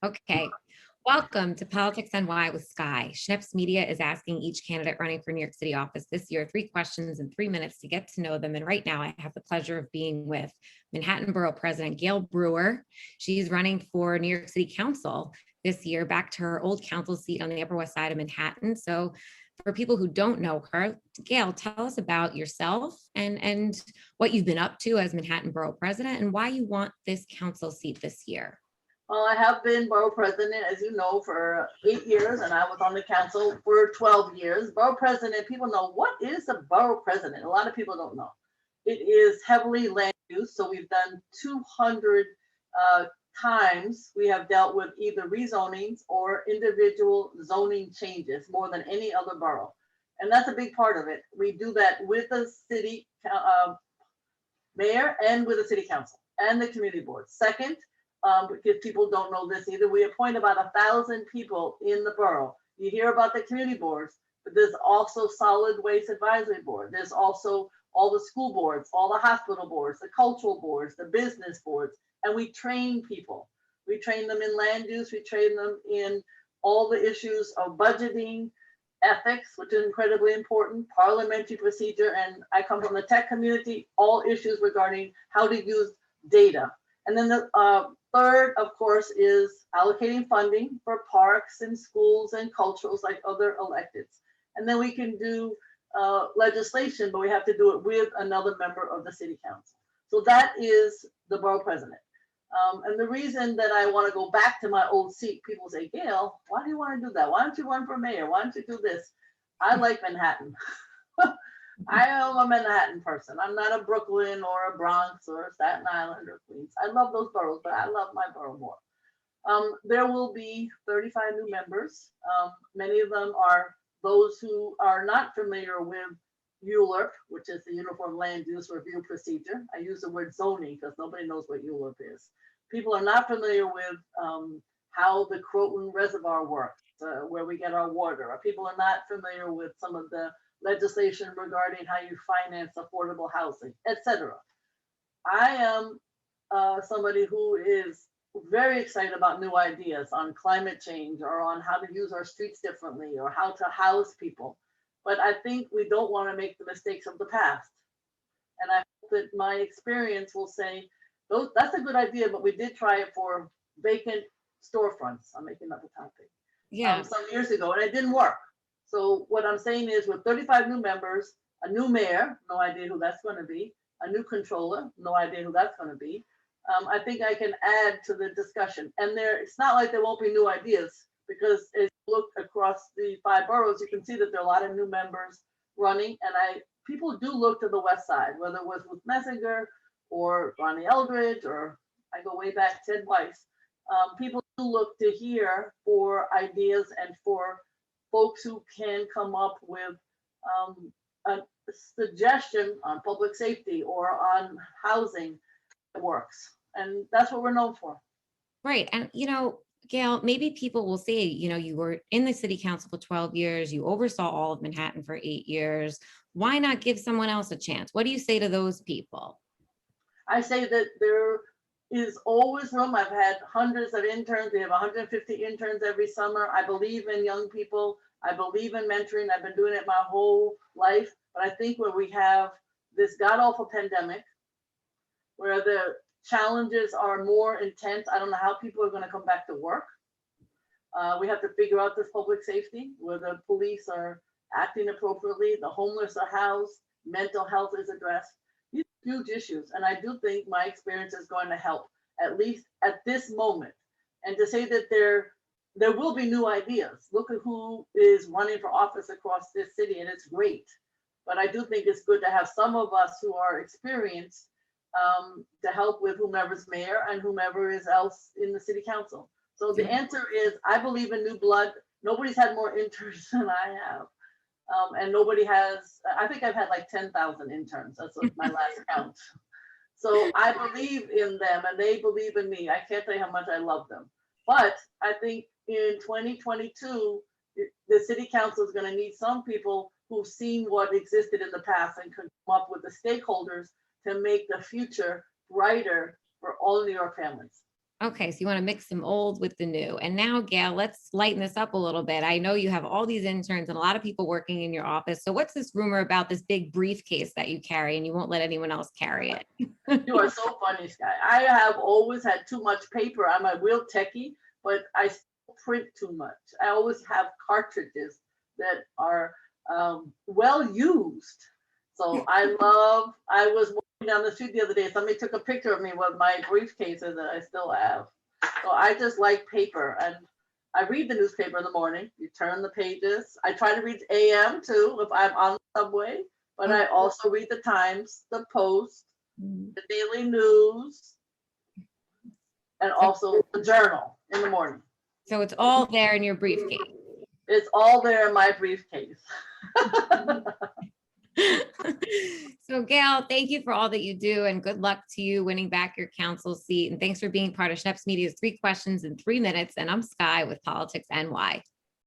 Okay. Welcome to Politics NY with Sky. Schnips Media is asking each candidate running for New York City office this year 3 questions in 3 minutes to get to know them. And right now I have the pleasure of being with Manhattan Borough President Gale Brewer. She's running for New York City Council this year, back to her old council seat on the Upper West Side of Manhattan. So for people who don't know her, Gale, tell us about yourself and what you've been up to as Manhattan Borough President and why you want this council seat this year. Well, I have been borough president, as you know, for 8 years, and I was on the council for 12 years. Borough president, people know, what is a borough president? A lot of people don't know. It is heavily land use, so we've done 200 times we have dealt with either rezonings or individual zoning changes more than any other borough. And that's a big part of it. We do that with the city mayor and with the city council and the community board. Second, because people don't know this either, we appoint about 1,000 people in the borough. You hear about the community boards, but there's also solid waste advisory board. There's also all the school boards, all the hospital boards, the cultural boards, the business boards, and we train people. We train them in land use, we train them in all the issues of budgeting, ethics, which is incredibly important, parliamentary procedure, and I come from the tech community, all issues regarding how to use data. And then the third, of course, is allocating funding for parks and schools and culturals like other electeds. And then we can do legislation, but we have to do it with another member of the city council. So that is the borough president. And the reason that I want to go back to my old seat, people say, Gale, why do you want to do that? Why don't you run for mayor? Why don't you do this? I like Manhattan. I am a Manhattan person. I'm not a Brooklyn or a Bronx or a Staten Island or Queens. I love those boroughs, but I love my borough more. There will be 35 new members. Many of them are those who are not familiar with ULURP, which is the Uniform Land Use Review Procedure. I use the word zoning because nobody knows what ULURP is. People are not familiar with how the Croton Reservoir works, where we get our water. Or people are not familiar with some of the legislation regarding how you finance affordable housing, etc. I am somebody who is very excited about new ideas on climate change or on how to use our streets differently or how to house people. But I think we don't want to make the mistakes of the past. And I hope that my experience will say, that's a good idea, but we did try it for vacant storefronts. I'm making up a topic. Yeah. Some years ago, and it didn't work. So what I'm saying is with 35 new members, a new mayor, no idea who that's going to be, a new controller, no idea who that's going to be. I think I can add to the discussion. And it's not like there won't be new ideas, because as you look across the 5 boroughs, you can see that there are a lot of new members running. And people do look to the West Side, whether it was Ruth Messinger or Ronnie Eldridge, or I go way back, Ted Weiss. People do look to here for ideas and for folks who can come up with a suggestion on public safety or on housing that works. And that's what we're known for. Right. And, Gale, maybe people will say, you were in the city council for 12 years, you oversaw all of Manhattan for 8 years. Why not give someone else a chance? What do you say to those people? I say that there is always room. I've had hundreds of interns. We have 150 interns every summer. I believe in young people. I believe in mentoring. I've been doing it my whole life. But I think where we have this god-awful pandemic, where the challenges are more intense, I don't know how people are going to come back to work. We have to figure out this public safety, where the police are acting appropriately, the homeless are housed, mental health is addressed. These are huge issues. And I do think my experience is going to help, at least at this moment. And to say that there will be new ideas. Look at who is running for office across this city, and it's great. But I do think it's good to have some of us who are experienced to help with whomever's mayor and whomever is else in the city council. So the answer is, I believe in new blood. Nobody's had more interns than I have. And nobody has, I think I've had like 10,000 interns. That's my last count. So I believe in them and they believe in me. I can't tell you how much I love them. But I think in 2022, the city council is going to need some people who've seen what existed in the past and can come up with the stakeholders to make the future brighter for all New York families. Okay, so you want to mix some old with the new. And now, Gail, let's lighten this up a little bit. I know you have all these interns and a lot of people working in your office. So what's this rumor about this big briefcase that you carry and you won't let anyone else carry it? You are so funny, Sky. I have always had too much paper. I'm a real techie, but I still print too much. I always have cartridges that are well used. So I was walking down the street the other day, somebody took a picture of me with my briefcases that I still have. So I just like paper, and I read the newspaper in the morning. You turn the pages. I try to read AM too if I'm on the subway, but I also read the Times, the Post, the Daily News, and also the Journal in the morning. So it's all there in your briefcase. It's all there in my briefcase. So Gail, thank you for all that you do and good luck to you winning back your council seat. And thanks for being part of Schneps Media's 3 questions in 3 minutes. And I'm Sky with Politics NY.